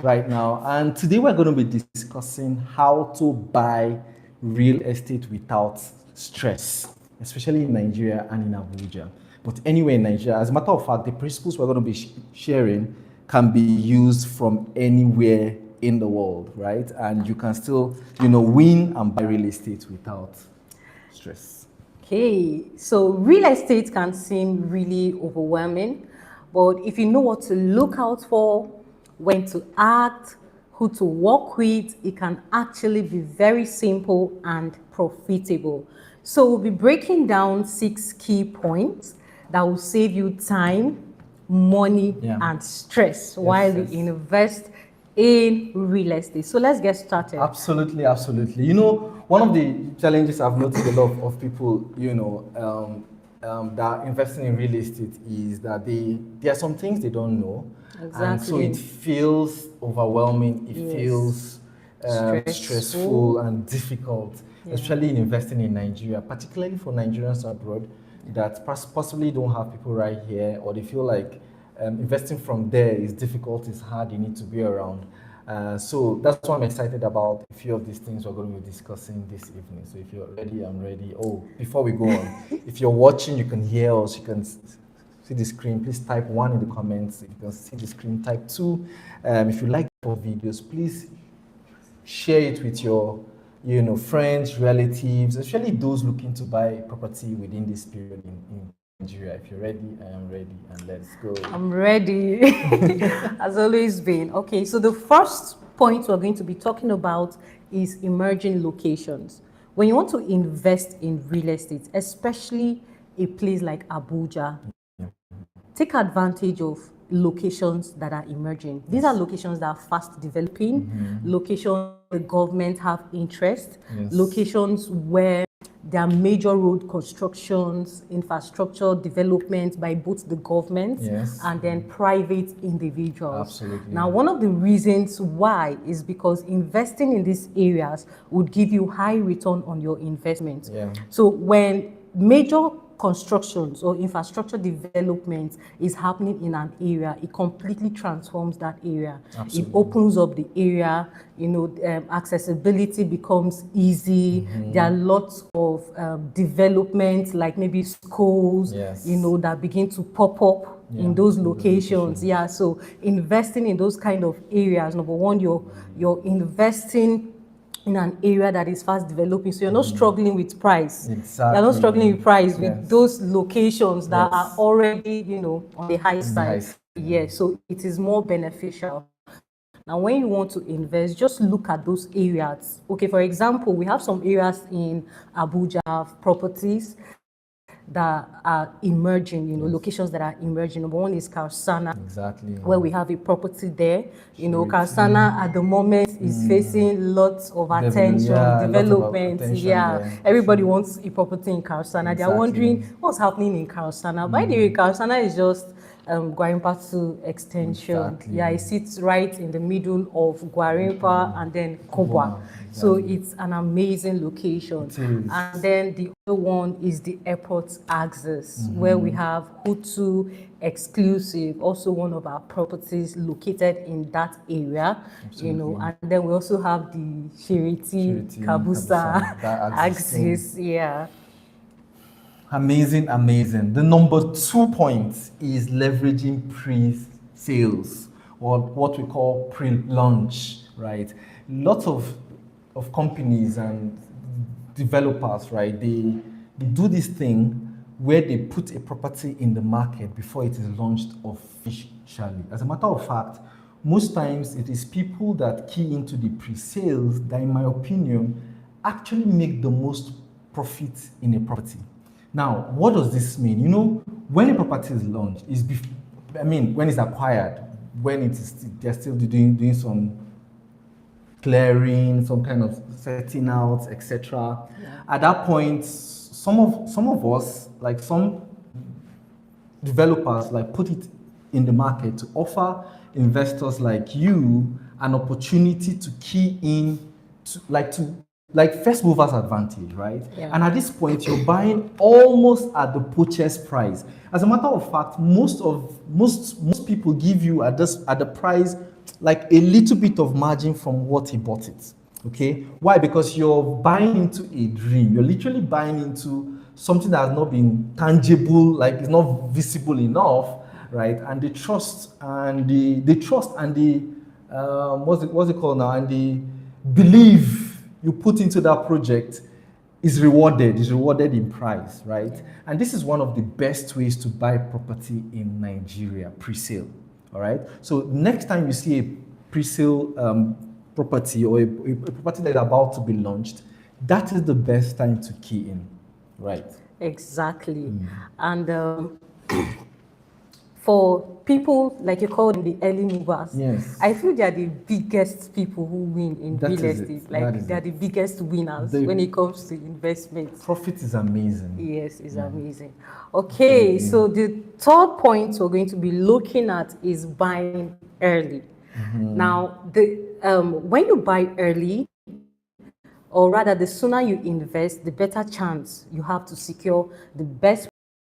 right now. And today we're going to be discussing how to buy real estate without stress, especially in Nigeria and in Abuja. But anywhere in Nigeria, as a matter of fact, the principles we're going to be sharing can be used from anywhere in the world, right? And you can still, win and buy real estate without stress. Okay, so real estate can seem really overwhelming, but if you know what to look out for, when to act, who to work with, it can actually be very simple and profitable. So we'll be breaking down 6 key points that will save you time, money, and stress while you invest in real estate. So let's get started. Absolutely, absolutely. One of the challenges I've noticed a lot of people, that are investing in real estate is that there are some things they don't know. Exactly. And so it feels overwhelming, it feels stressful and difficult, especially in investing in Nigeria, particularly for Nigerians abroad that possibly don't have people right here, or they feel like investing from there is difficult, it's hard, you need to be around. So that's why I'm excited about a few of these things we're going to be discussing this evening. So if you're ready, I'm ready. Oh, before we go on, if you're watching, you can hear us, you can see the screen, please type 1 in the comments. If you can see the screen, type 2. If you like our videos, please share it with your friends, relatives, especially those looking to buy property within this period in Nigeria. If you're ready, I am ready, and let's go. I'm ready. Has always been. Okay, so the first point we're going to be talking about is emerging locations. When you want to invest in real estate, especially a place like Abuja, take advantage of locations that are emerging. These are locations that are fast developing, locations the government have interest, locations where there are major road constructions, infrastructure development by both the government and then private individuals. Absolutely. Now, one of the reasons why is because investing in these areas would give you high return on your investment. So when major constructions or infrastructure development is happening in an area, it completely transforms that area. Absolutely. It opens up the area, accessibility becomes easy. There are lots of development, like maybe schools, that begin to pop up in those locations. So investing in those kind of areas, number one, you're investing in an area that is fast developing, so you're not struggling with price. Exactly. You're not struggling with price with those locations that are already, on the high side. So it is more beneficial. Now, when you want to invest, just look at those areas. Okay, for example, we have some areas in Abuja, properties that are emerging, locations that are emerging. Number one is Karsana, where we have a property there. Karsana at the moment is facing lots of attention, development. Everybody wants a property in Karsana. They're wondering what's happening in Karsana. By the way, Karsana is just Gwarinpa extension. It sits right in the middle of Gwarinpa and then Kobwa. So it's an amazing location. And then the other one is the airport access, where we have Hutu Exclusive, also one of our properties located in that area. And then we also have the Shiriti Kabusa access. Amazing. The number 2 point is leveraging pre-sales, or what we call pre-launch, right? Lots of companies and developers, right? They do this thing where they put a property in the market before it is launched officially. As a matter of fact, most times it is people that key into the pre-sales that, in my opinion, actually make the most profit in a property. Now, what does this mean? When a property is launched, when it's acquired, when they're still doing some clearing, some kind of setting out, etc. At that point, some of us, like some developers, like put it in the market to offer investors like you an opportunity to key in to first movers advantage, right? And at this point, you're buying almost at the purchase price. As a matter of fact, most people give you at the price like a little bit of margin from what he bought it. Okay, why? Because you're buying into a dream. You're literally buying into something that has not been tangible, like it's not visible enough, right? And the trust and the trust and the what's it called now? And the belief you put into that project is rewarded in price, right? And this is one of the best ways to buy property in Nigeria, pre-sale. All right. So next time you see a pre-sale property or a property that is about to be launched, that is the best time to key in, right? Exactly. And for people, like you call them the early movers, yes, I feel they are the biggest people who win in real estate. Like they are the biggest winners when it comes to investments. Profit is amazing. Yes, it's amazing. Okay, so the third point we're going to be looking at is buying early. Now, when you buy early, or rather the sooner you invest, the better chance you have to secure the best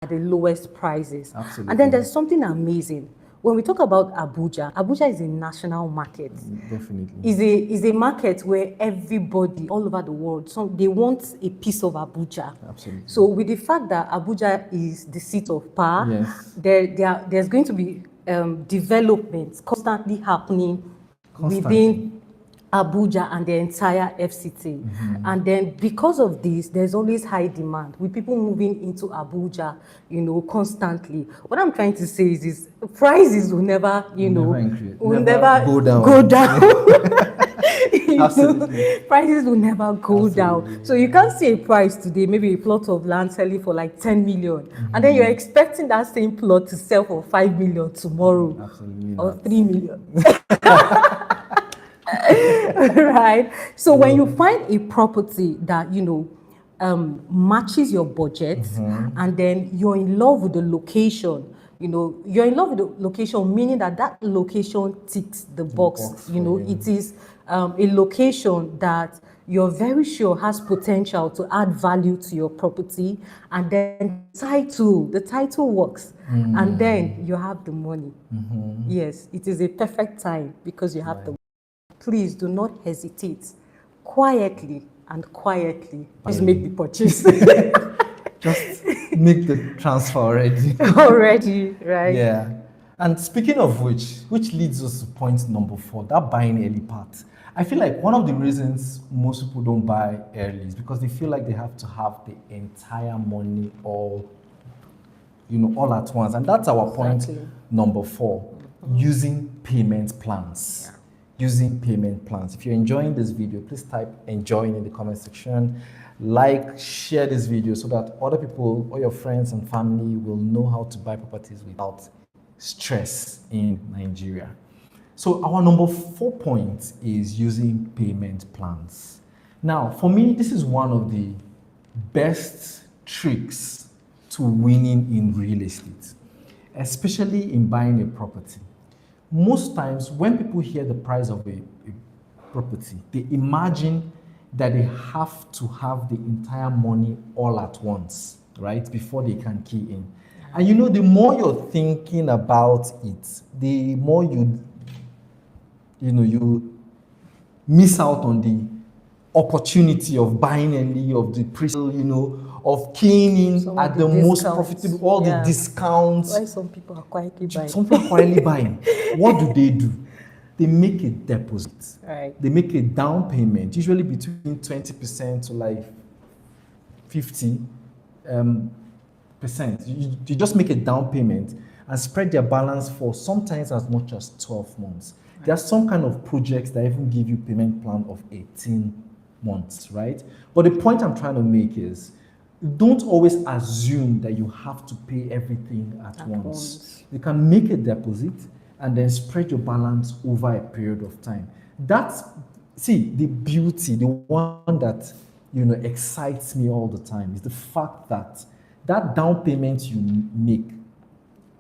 at the lowest prices. Absolutely. And then there's something amazing. When we talk about Abuja, Abuja is a national market. Definitely. Is a market where everybody all over the world, so they want a piece of Abuja. Absolutely. So with the fact that Abuja is the seat of power, yes, there's going to be developments constantly happening within Abuja and the entire FCT. And then because of this, there's always high demand with people moving into Abuja, constantly. What I'm trying to say is prices will never, will never go down. Absolutely. Prices will never go down. So you can't see a price today, maybe a plot of land selling for like 10 million. And then you're expecting that same plot to sell for 5 million tomorrow. Absolutely or not. 3 million. Right? So when you find a property that, matches your budget, and then you're in love with the location, you're in love with the location, meaning that location ticks the box. It is a location that you're very sure has potential to add value to your property, and then the title works, and then you have the money. Yes, it is a perfect time because you have the money. Please do not hesitate. Quietly, just make the purchase. Just make the transfer already. Already, right? Yeah. And speaking of which leads us to point number 4, that buying early part. I feel like one of the reasons most people don't buy early is because they feel like they have to have the entire money all at once. And that's our point number 4, using payment plans. Yeah. Using payment plans. If you're enjoying this video, please type enjoying in the comment section. Like, share this video so that other people or your friends and family will know how to buy properties without stress in Nigeria. So our number 4 point is using payment plans. Now, for me, this is one of the best tricks to winning in real estate, especially in buying a property. Most times when people hear the price of a property, they imagine that they have to have the entire money all at once, right, before they can key in. And the more you're thinking about it, the more you miss out on the opportunity of buying early, of the pre-sale, of keying in at the most profitable, all the discounts. Why some people are quietly buying? Some people are quietly buying. What do? They make a deposit. Right. They make a down payment, usually between 20% to like 50%. You just make a down payment and spread their balance for sometimes as much as 12 months. Right. There are some kind of projects that even give you payment plan of 18 months, right? But the point I'm trying to make is, don't always assume that you have to pay everything at once. You can make a deposit and then spread your balance over a period of time. That's, the beauty, the one that, excites me all the time is the fact that down payment you make,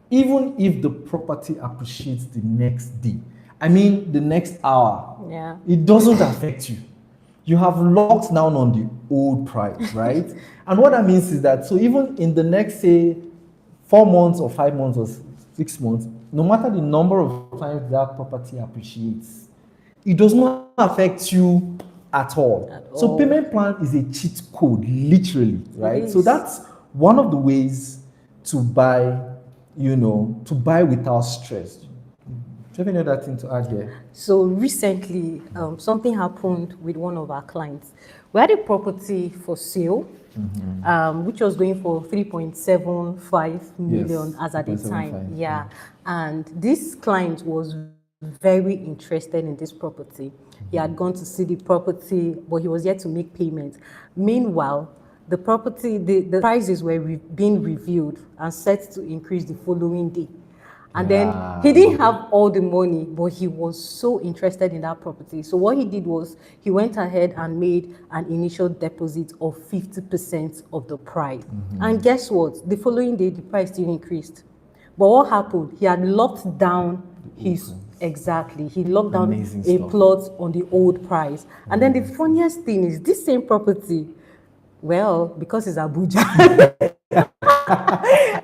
even if the property appreciates the next day, the next hour, it doesn't affect you. You have locked down on the old price, right? And what that means is that, so even in the next, say, 4 months or 5 months or 6 months, no matter the number of times that property appreciates, it does not affect you at all. So payment plan is a cheat code, literally, right? So that's one of the ways to buy, to buy without stress. Do you have any other thing to add there? So recently, something happened with one of our clients. We had a property for sale, which was going for 3.75 million as at the time. Yeah. And this client was very interested in this property. He had gone to see the property, but he was yet to make payment. Meanwhile, the property, the prices were being reviewed and set to increase the following day. And then he didn't have all the money, but he was so interested in that property. So what he did was he went ahead and made an initial deposit of 50% of the price. And guess what? The following day, the price still increased. But what happened? He had locked down his, he locked down a plot on the old price. And then the funniest thing is this same property, well, because it's Abuja,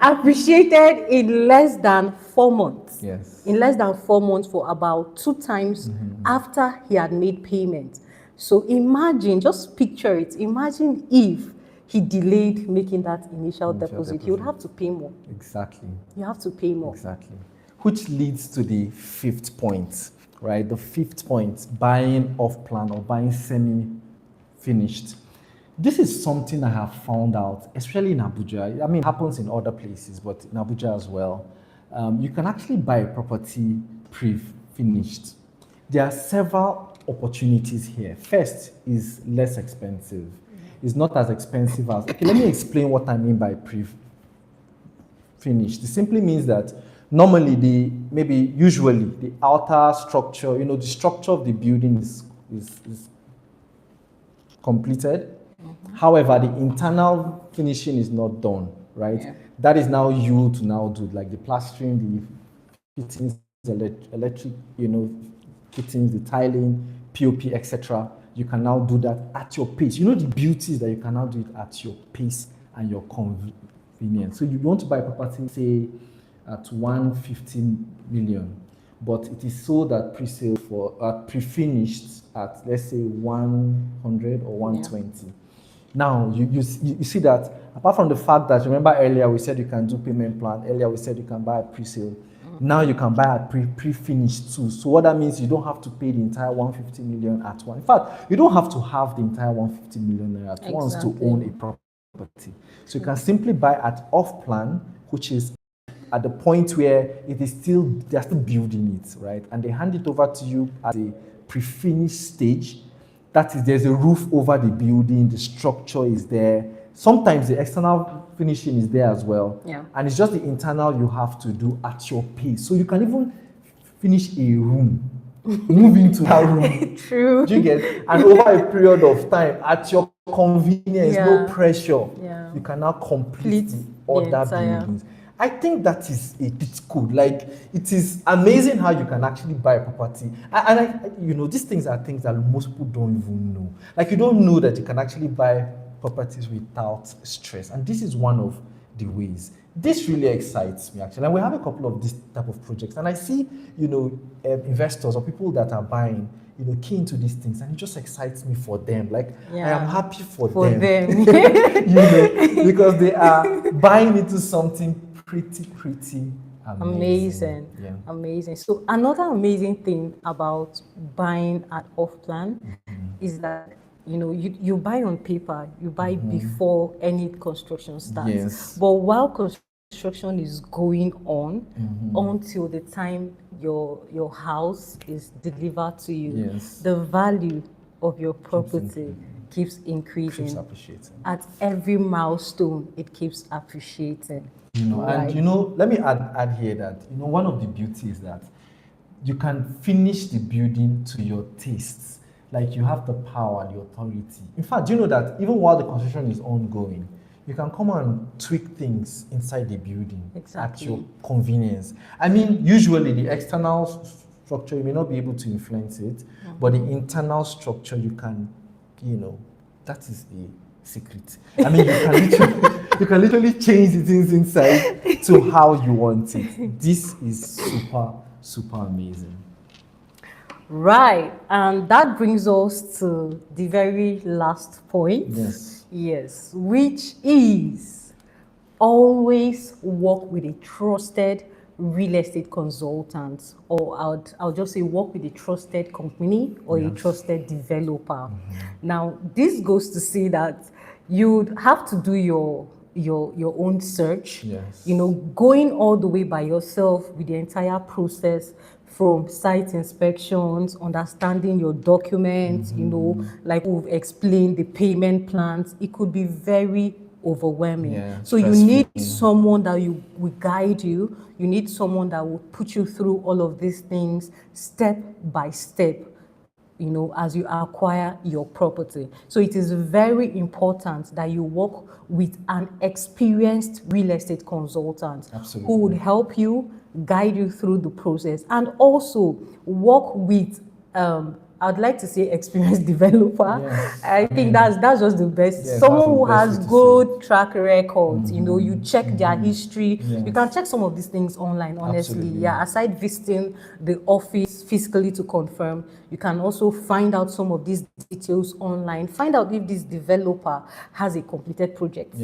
appreciated in less than 4 months. Yes. In less than 4 months for about 2 times after he had made payment. So imagine, just picture it. Imagine if he delayed making that initial deposit. He would have to pay more. Exactly. You have to pay more. Exactly. Which leads to the 5th point, right? The 5th point, buying off plan or buying semi-finished. This is something I have found out, especially in Abuja. I mean, it happens in other places, but in Abuja as well. You can actually buy a property pre-finished. There are several opportunities here. First is less expensive. It's not as expensive as, okay, let me explain what I mean by pre-finished. It simply means that normally usually the outer structure, the structure of the building is completed. However, the internal finishing is not done, right? Yeah. That is now you to now do, like the plastering, the fittings, the electric, fittings, the tiling, POP, etc. You can now do that at your pace. The beauty is that you can now do it at your pace and your convenience. So you want to buy a property, say, at 150 million, but it is sold at pre-sale pre-finished at, let's say, 100 or 120. Yeah. Now, you see that, apart from the fact that, remember earlier we said you can do payment plan, earlier we said you can buy a pre-sale. Now you can buy a pre-finished too. So what that means, you don't have to pay the entire 150 million at once. In fact, you don't have to have the entire 150 million at once to own a property. So you can simply buy at off plan, which is at the point where they're still building it, right? And they hand it over to you at a pre-finished stage. That is, there's a roof over the building, the structure is there. Sometimes the external finishing is there as well. Yeah. And it's just the internal you have to do at your pace. So you can even finish a room, move into that room. True. Do you get? And over a period of time, at your convenience, no pressure, you can now complete the other buildings. I think that is a bit cool. Like, it is amazing how you can actually buy a property. And these things are things that most people don't even know. Like, you don't know that you can actually buy properties without stress. And this is one of the ways. This really excites me, actually. And we have a couple of this type of projects. And I see, investors or people that are buying, key into these things, and it just excites me for them. Like, I am happy for them. Because they are buying into something pretty amazing. Amazing. So another amazing thing about buying at off plan is that you buy on paper, you buy before any construction starts. Yes. But while construction is going on until the time your house is delivered to you, the value of your property keeps increasing. Keeps appreciating. At every milestone, it keeps appreciating. And let me add here that one of the beauties is that you can finish the building to your tastes. Like, you have the power, the authority. In fact, do you know that even while the construction is ongoing, you can come and tweak things inside the building at your convenience. I mean, usually the external structure, you may not be able to influence it, but the internal structure, you can, that is the secret. I mean, you can literally change the things inside to how you want it. This is super, super amazing. Right, and that brings us to the very last point. Yes, which is always work with a trusted real estate consultant, or I'll just say work with a trusted company or a trusted developer. Now, this goes to say that you'd have to do your own search. You know, going all the way by yourself with the entire process, from site inspections, understanding your documents, you know, like we've explained, the payment plans. It could be very overwhelming. So you need someone that will guide you. You need someone that will put you through all of these things step by step, you know, as you acquire your property. So it is very important that you work with an experienced real estate consultant who would help you, guide you through the process, and also work with I'd like to say experienced developer. I think that's just the best. Someone who has good track records. You know, you check their history. You can check some of these things online, honestly. Yeah, aside visiting the office physically to confirm, you can also find out some of these details online. Find out if this developer has a completed project.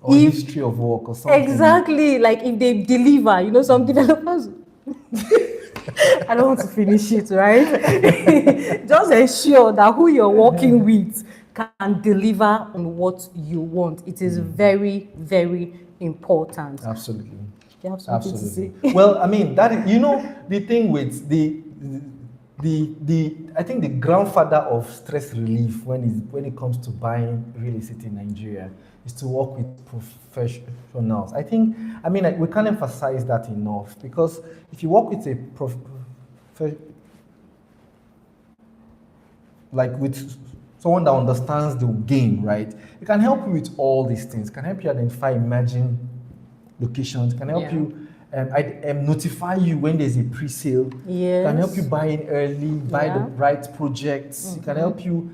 Or history of work or something. Exactly, like if they deliver, you know, some developers. I don't want to finish it, right? Just ensure that who you're working with can deliver on what you want. It is very, very important. Absolutely. You have something to say? Well, I mean, that, you know, the thing with I think the grandfather of stress relief when it comes to buying real estate in Nigeria is to work with professionals. I mean, we can't emphasize that enough, because if you work with with someone that understands the game, right, it can help you with all these things. It can help you identify emerging locations. It can help you notify you when there's a pre-sale. It can help you buy in early, buy the right projects. It can help you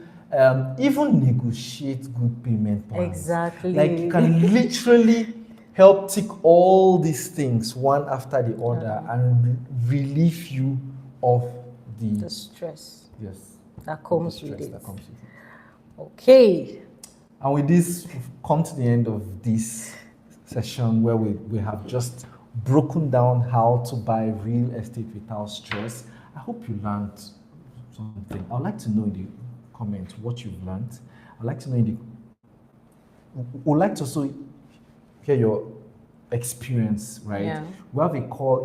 even negotiate good payment plans. Exactly. Like, you can literally help tick all these things one after the other and relieve you of the stress. Yes. That comes with it. Okay. And with this, we've come to the end of this session where we have just broken down how to buy real estate without stress. I hope you learned something. I'd like to know in the comments what you've learned. I'd like to know would like to also hear your experience, right? Yeah. We have a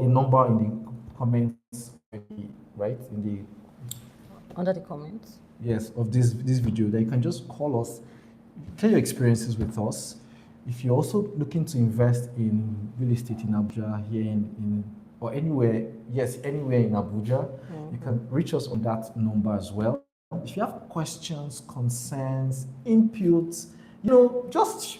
number in the comments, right? Under the comments. Yes, of this video, that you can just call us, tell your experiences with us. If you're also looking to invest in real estate in Abuja, here or anywhere, anywhere in Abuja, you can reach us on that number as well. If you have questions, concerns, inputs, you know, just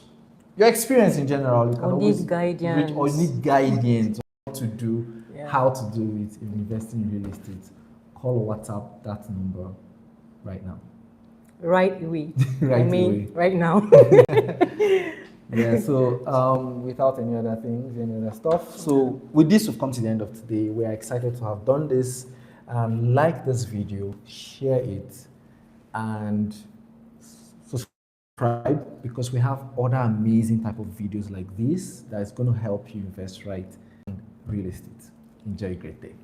your experience in general, you can always need guidance. Or need guidance on what to do, how to do it in investing in real estate. Call or WhatsApp that number right now. Right away. Right now. Yeah, so without any other things, any other stuff. So with this, we've come to the end of today. We are excited to have done this. Like this video, share it, and subscribe, because we have other amazing type of videos like this that is going to help you invest right in real estate. Enjoy a great day.